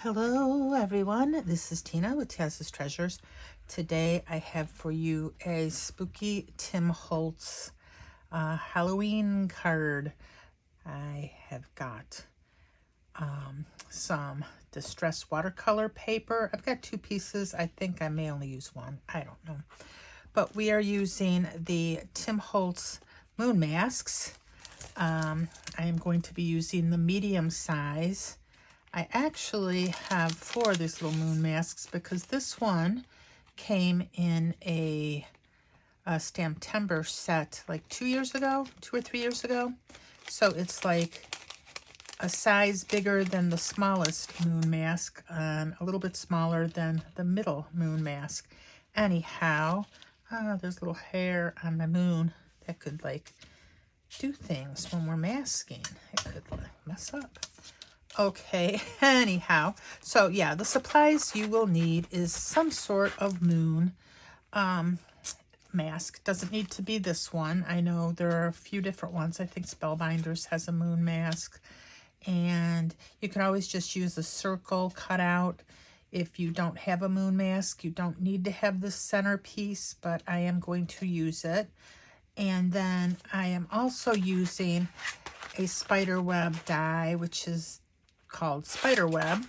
Hello everyone, this is Tina with Taz's Treasures. Today I have for you a spooky Tim Holtz Halloween card. I have got some distressed watercolor paper. I've got two pieces. I think I may only use one. I don't know. But we are using the Tim Holtz moon masks. I am going to be using the medium size. I actually have four of these little moon masks because this one came in a Stamptember set like 2 or 3 years ago. So it's like a size bigger than the smallest moon mask and a little bit smaller than the middle moon mask. Anyhow, there's little hair on my moon that could like do things when we're masking. It could like mess up. Okay, anyhow, so yeah, the supplies you will need is some sort of moon mask. Doesn't need to be this one. I know there are a few different ones. I think Spellbinders has a moon mask, and you can always just use a circle cutout. If you don't have a moon mask, you don't need to have the centerpiece, but I am going to use it. And then I am also using a spiderweb die, which is called spiderweb,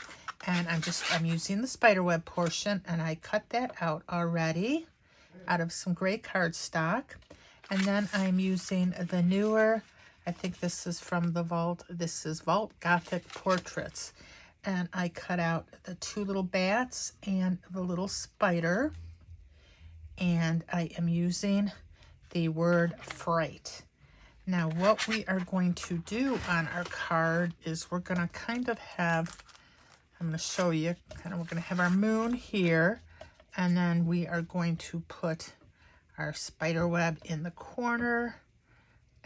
and I'm using the spiderweb portion, and I cut that out already out of some gray cardstock. And then I'm using the newer, I think this is from the Vault, this is Vault Gothic Portraits, and I cut out the two little bats and the little spider, and I am using the word fright. Now, what we are going to do on our card is we're going to kind of have, I'm going to show you, we're going to have our moon here, and then we are going to put our spider web in the corner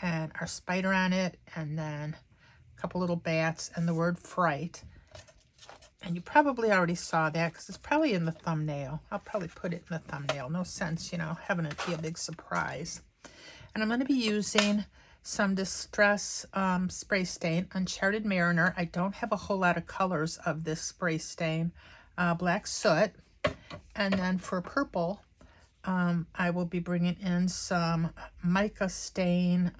and our spider on it, and then a couple little bats and the word fright. And you probably already saw that because it's probably in the thumbnail. I'll probably put it in the thumbnail. No sense, having it be a big surprise. And I'm going to be using some Distress spray stain, Uncharted Mariner. I don't have a whole lot of colors of this spray stain. Black Soot. And then for purple, I will be bringing in some mica stain,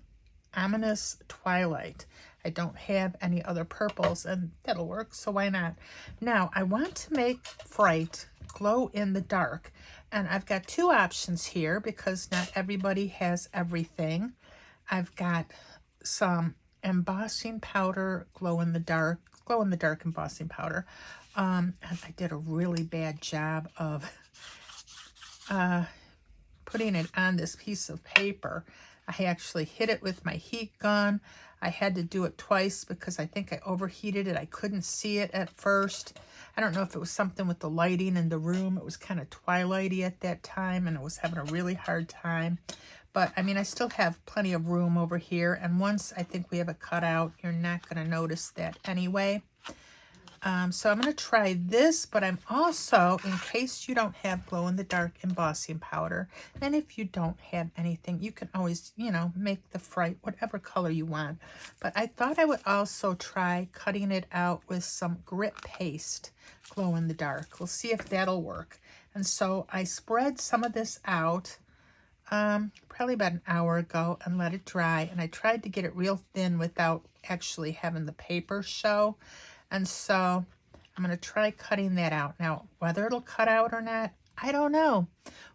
Ominous Twilight. I don't have any other purples, and that'll work, so why not? Now, I want to make Fright glow in the dark, and I've got two options here because not everybody has everything. I've got some embossing powder, glow in the dark embossing powder. And I did a really bad job of putting it on this piece of paper. I actually hit it with my heat gun. I had to do it twice because I think I overheated it. I couldn't see it at first. I don't know if it was something with the lighting in the room. It was kind of twilighty at that time, and I was having a really hard time. But, I mean, I still have plenty of room over here. And once I think we have it cut out, you're not going to notice that anyway. So I'm going to try this, but I'm also, in case you don't have glow-in-the-dark embossing powder, and if you don't have anything, you can always, make the Fright whatever color you want. But I thought I would also try cutting it out with some grit paste, glow-in-the-dark. We'll see if that'll work. And so I spread some of this out probably about an hour ago and let it dry, and I tried to get it real thin without actually having the paper show. And so I'm going to try cutting that out. Now, whether it'll cut out or not, I don't know.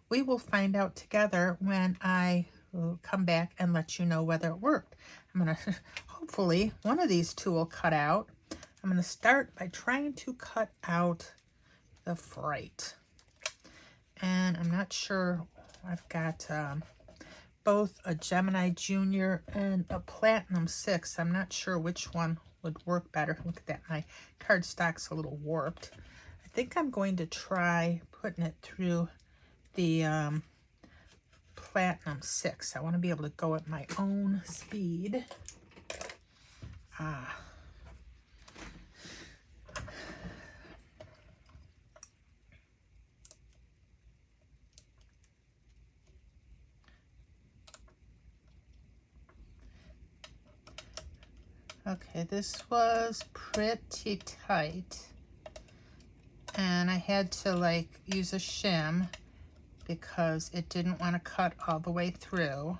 We will find out together when I will come back and let you know whether it worked. I'm going to, hopefully, one of these two will cut out. I'm going to start by trying to cut out the Fright. And I'm not sure. I've got both a Gemini Junior and a Platinum 6. I'm not sure which one would work better. Look at that, my cardstock's a little warped. I think I'm going to try putting it through the Platinum 6. I want to be able to go at my own speed. Okay, this was pretty tight. and I had to like use a shim because it didn't want to cut all the way through.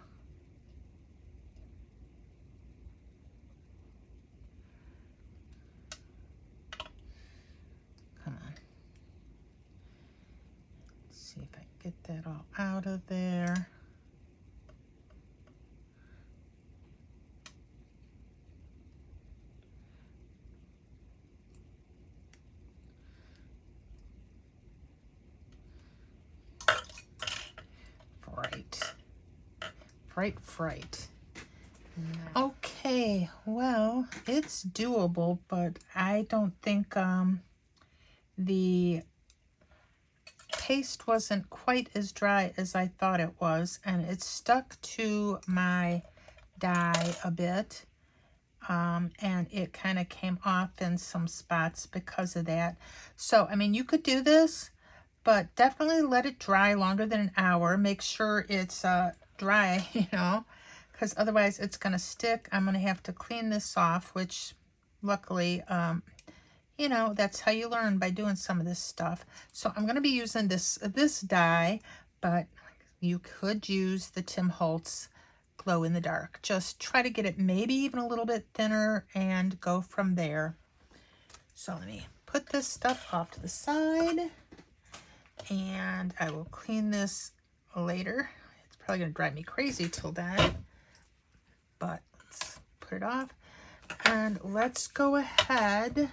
Come on. Let's see if I can get that all out of there. Fright. Okay, well, it's doable, but I don't think the paste wasn't quite as dry as I thought it was, and it stuck to my die a bit, and it kind of came off in some spots because of that. So, I mean, you could do this, but definitely let it dry longer than an hour. Make sure it's dry, you know, because otherwise it's going to stick. I'm going to have to clean this off, which luckily, you know, that's how you learn, by doing some of this stuff. So I'm going to be using this die, but you could use the Tim Holtz glow in the dark. Just try to get it maybe even a little bit thinner and go from there. So let me put this stuff off to the side, and I will clean this later. It's probably going to drive me crazy till then, but let's put it off, and let's go ahead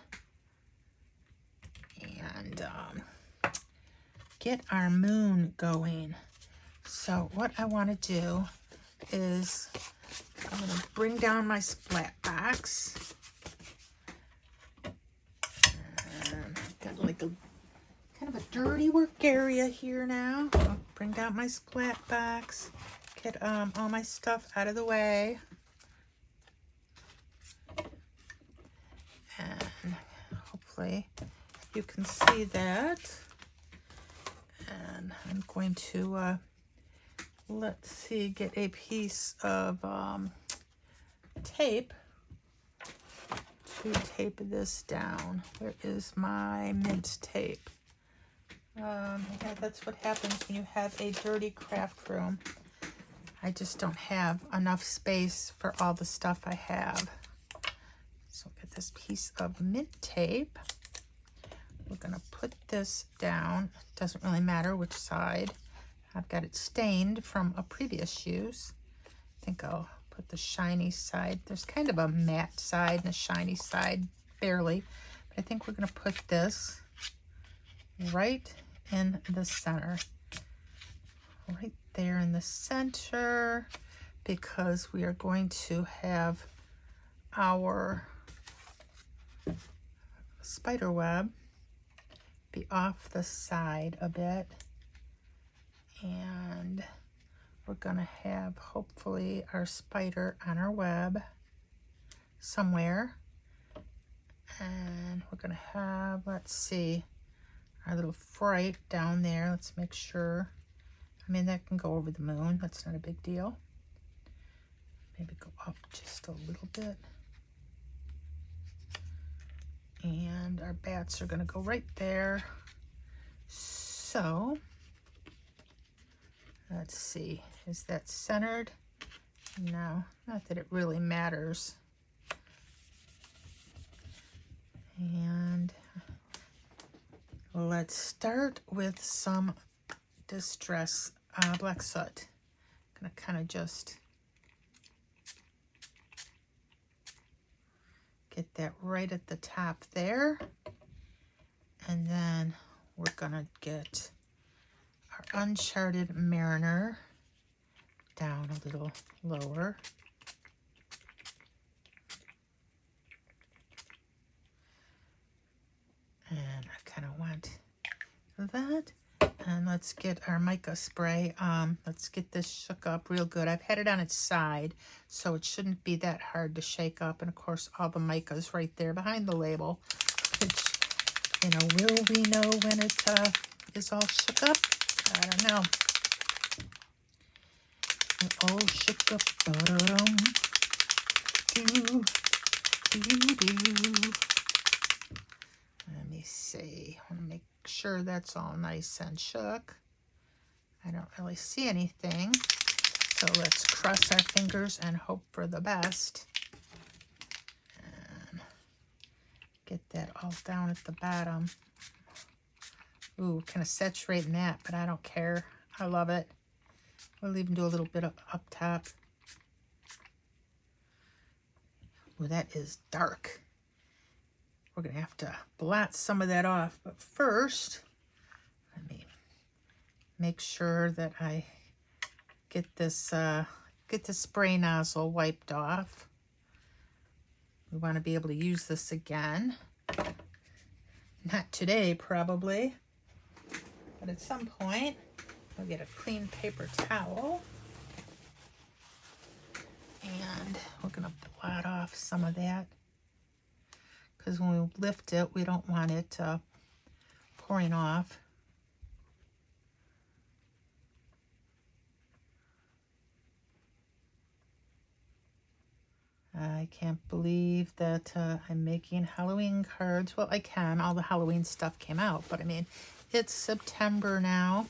and get our moon going. So what I want to do is I'm going to bring down my splat box. And I've got like a kind of a dirty work area here now. I'll bring down my splat box, get all my stuff out of the way. And hopefully you can see that. And I'm going to, let's see, get a piece of tape to tape this down. Where is my mint tape? Yeah, that's what happens when you have a dirty craft room. I just don't have enough space for all the stuff I have. So get this piece of mint tape. We're going to put this down. Doesn't really matter which side. I've got it stained from a previous use. I think I'll put the shiny side. There's kind of a matte side and a shiny side, barely. But I think we're going to put this right in the center. Right there in the center, because we are going to have our spider web be off the side a bit, and we're going to have hopefully our spider on our web somewhere, and we're going to have, let's see, our little fright down there. Let's make sure. I mean, that can go over the moon. That's not a big deal. Maybe go up just a little bit. And our bats are going to go right there. So, let's see. Is that centered? No, not that it really matters. And let's start with some Distress Black Soot. I'm going to kind of just get that right at the top there. And then we're going to get our Uncharted Mariner down a little lower. And I kind of want that. And let's get our mica spray. Let's get this shook up real good. I've had it on its side, so it shouldn't be that hard to shake up. And of course, all the mica's right there behind the label, which, you know, will we know when it is all shook up? I don't know. We're all shook up. Da-da-dum. Do. Let me see. I want to make sure that's all nice and shook. I don't really see anything. So let's cross our fingers and hope for the best. And get that all down at the bottom. Ooh, kind of saturating that, but I don't care. I love it. We'll even do a little bit up top. Ooh, that is dark. We're going to have to blot some of that off. But first, let me make sure that I get this spray nozzle wiped off. We want to be able to use this again. Not today, probably, but at some point. We'll get a clean paper towel. And we're going to blot off some of that. Because when we lift it, we don't want it pouring off. I can't believe that I'm making Halloween cards. Well, I can. All the Halloween stuff came out. But I mean, it's September now.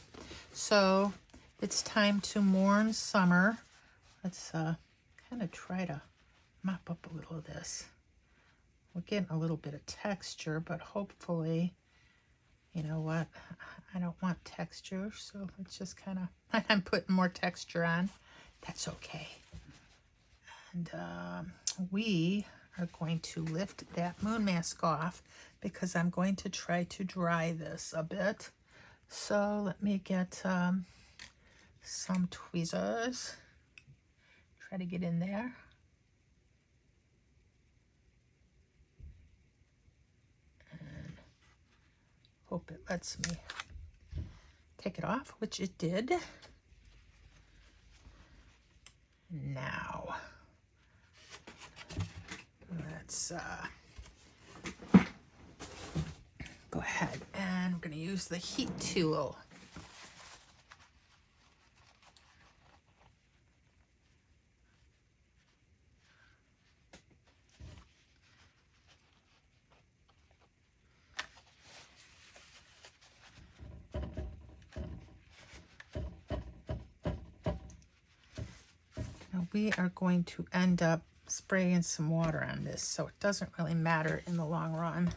So it's time to mourn summer. Let's kind of try to mop up a little of this. We're getting a little bit of texture, but hopefully, you know what? I don't want texture, so let's just kind of, I'm putting more texture on. That's okay. And we are going to lift that moon mask off because I'm going to try to dry this a bit. So let me get some tweezers. Try to get in there. And hope it lets me take it off, which it did. Now, let's go ahead and we're going to use the heat tool. Now we are going to end up spraying some water on this, so it doesn't really matter in the long run.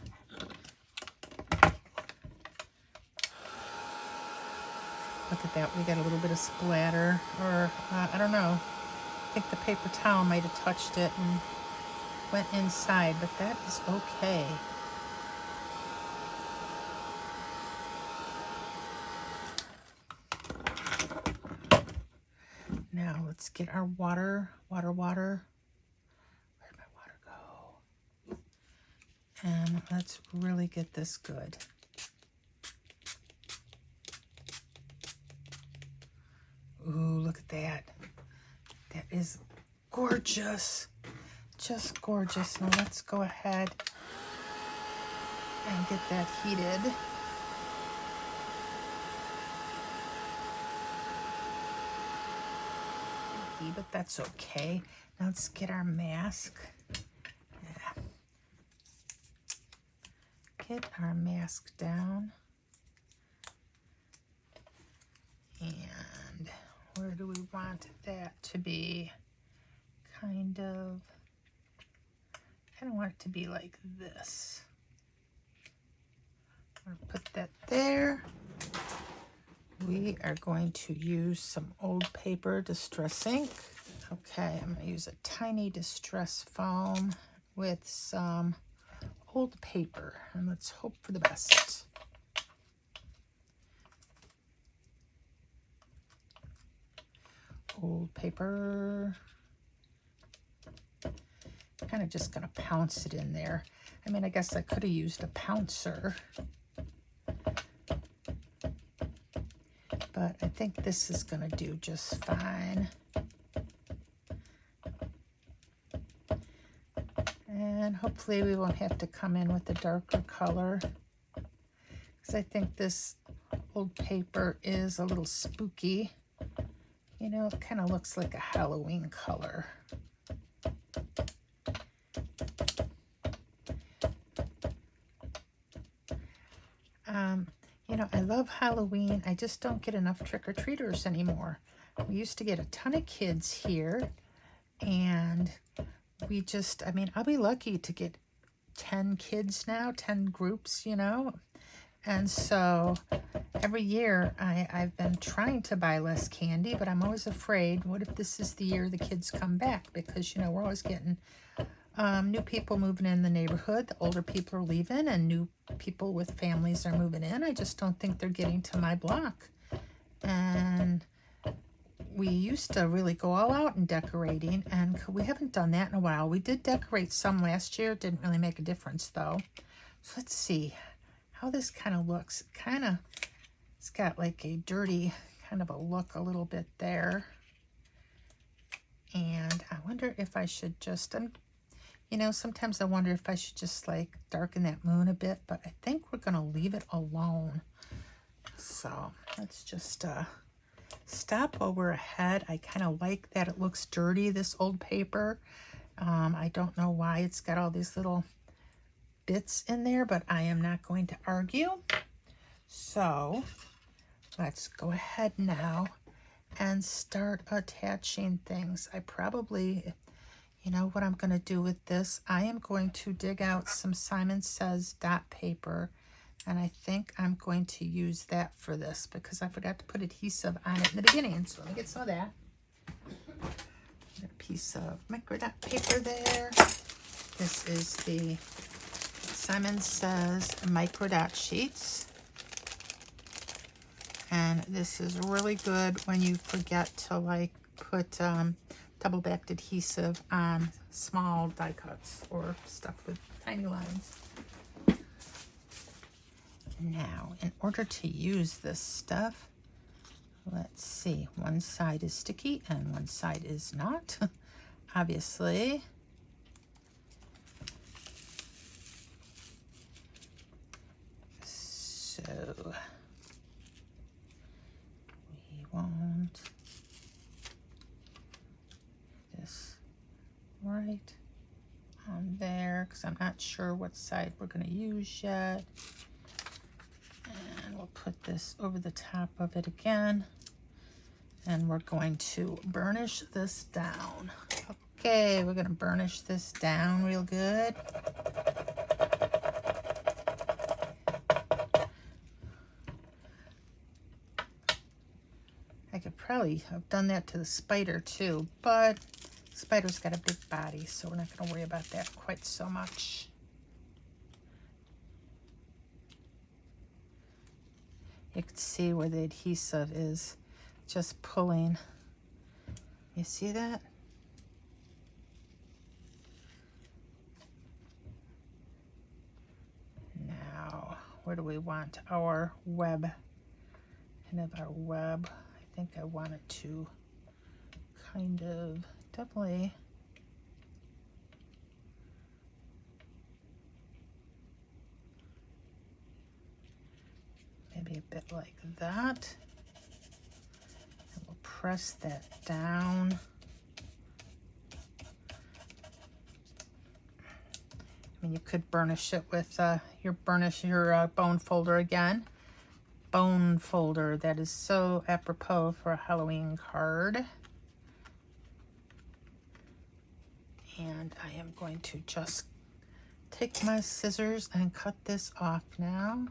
Look at that, we got a little bit of splatter, or I don't know. I think the paper towel might have touched it and went inside, but that is okay. Now let's get our water. Where'd my water go? And let's really get this good. Ooh, look at that. That is gorgeous. Just gorgeous. Now let's go ahead and get that heated. But that's okay. Now let's get our mask. Yeah. Get our mask down. And where do we want that to be? I don't want it to be like this. I'll put that there. We are going to use some old paper distress ink. Okay, I'm going to use a tiny distress foam with some old paper, and let's hope for the best. Old paper. Kind of just going to pounce it in there. I mean, I guess I could have used a pouncer. But I think this is going to do just fine. And hopefully we won't have to come in with a darker color, because I think this old paper is a little spooky. You know, it kind of looks like a Halloween color. You know, I love Halloween. I just don't get enough trick-or-treaters anymore. We used to get a ton of kids here, and we just, I mean, I'll be lucky to get 10 kids now, 10 groups, you know. And so every year I've been trying to buy less candy, but I'm always afraid, what if this is the year the kids come back? Because, you know, we're always getting new people moving in the neighborhood. The older people are leaving and new people with families are moving in. I just don't think they're getting to my block. And we used to really go all out in decorating, and we haven't done that in a while. We did decorate some last year. Didn't really make a difference though. So let's see how this kind of looks. It's got like a dirty kind of a look a little bit there. And I wonder if I should just, you know, sometimes I wonder if I should just like darken that moon a bit, but I think we're going to leave it alone. So let's just stop while we're ahead. I kind of like that it looks dirty, this old paper. I don't know why it's got all these little bits in there, but I am not going to argue. So let's go ahead now and start attaching things. I probably, you know what I'm going to do with this? I am going to dig out some Simon Says dot paper, and I think I'm going to use that for this because I forgot to put adhesive on it in the beginning. So let me get some of that. A piece of micro dot paper there. This is the Simon Says micro dot sheets. And this is really good when you forget to like put double backed adhesive on small die cuts or stuff with tiny lines. Now, in order to use this stuff, let's see, one side is sticky and one side is not, obviously. So we want this right on there because I'm not sure what side we're going to use yet. And we'll put this over the top of it again. And we're going to burnish this down. Okay, we're going to burnish this down real good. I could probably have done that to the spider too, but the spider's got a big body, so we're not going to worry about that quite so much. You can see where the adhesive is just pulling. You see that? Now, where do we want our web? Kind of our web. I think I want it to kind of definitely maybe a bit like that. And we'll press that down. I mean, you could burnish it with your bone folder again. Bone folder, that is so apropos for a Halloween card. And I am going to just take my scissors and cut this off now.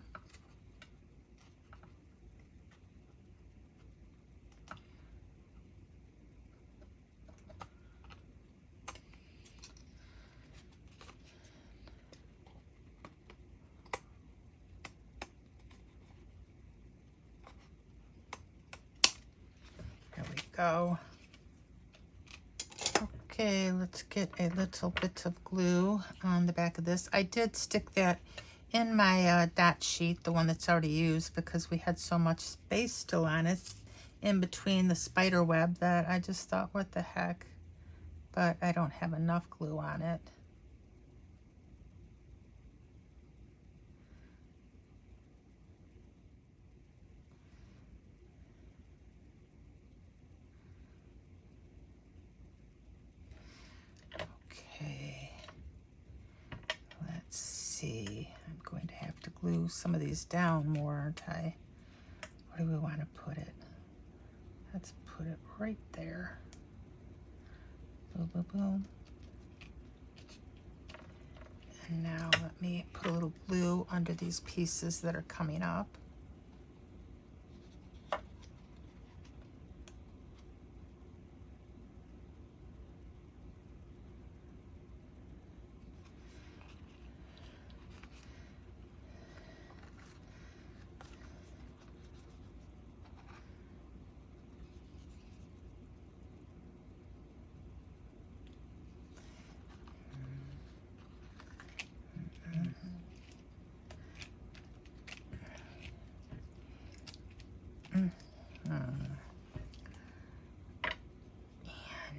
Go. Okay, let's get a little bit of glue on the back of this. I did stick that in my dot sheet, the one that's already used, because we had so much space still on it in between the spider web that I just thought, what the heck? But I don't have enough glue on it. See, I'm going to have to glue some of these down more, aren't I? Where do we want to put it? Let's put it right there. Boom, boom, boom. And now let me put a little glue under these pieces that are coming up.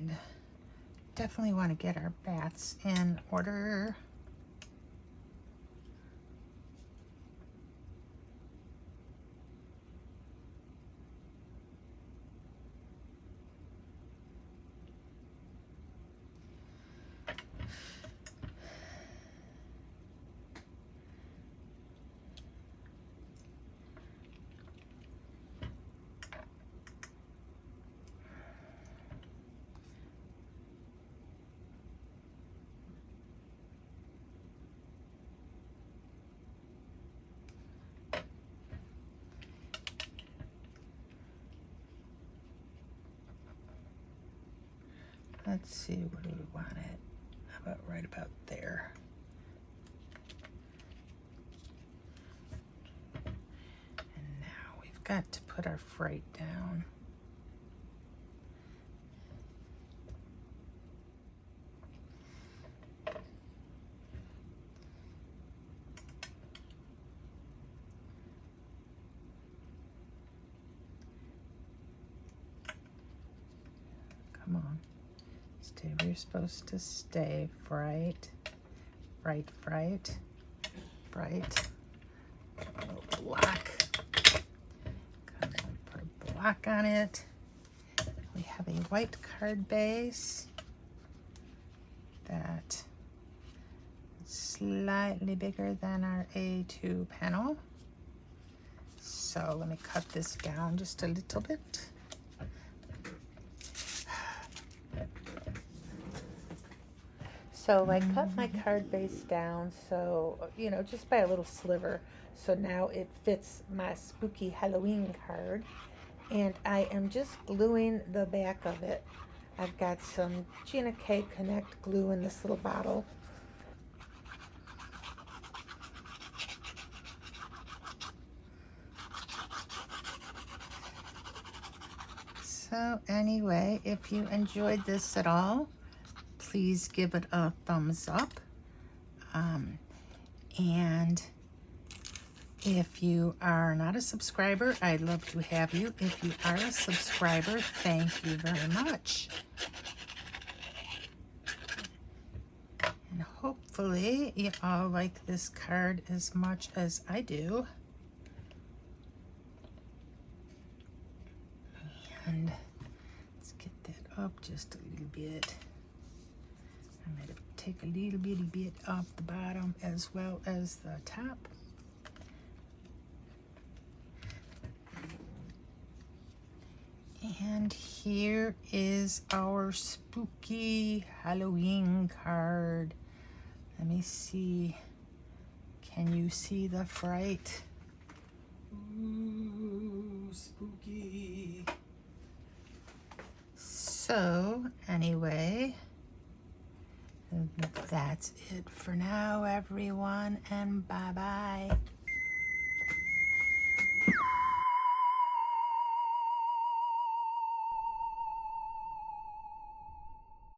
And definitely want to get our bats in order. Let's see, where do we want it? How about right about there? And now we've got to put our fright down. Come on. Stay where you're supposed to stay. Fright, fright, fright, fright. A little block. Come on, put a block on it. We have a white card base that is slightly bigger than our A2 panel. So let me cut this down just a little bit. So I cut my card base down, so, you know, just by a little sliver. So now it fits my spooky Halloween card. And I am just gluing the back of it. I've got some Gina K Connect glue in this little bottle. So anyway, if you enjoyed this at all, please give it a thumbs up. And if you are not a subscriber, I'd love to have you. If you are a subscriber, thank you very much. And hopefully you all like this card as much as I do. And let's get that up just a little bit. I'm going to take a little bitty bit off the bottom as well as the top. And here is our spooky Halloween card. Let me see. Can you see the fright? Ooh, spooky. So, anyway, that's it for now, everyone, and bye-bye.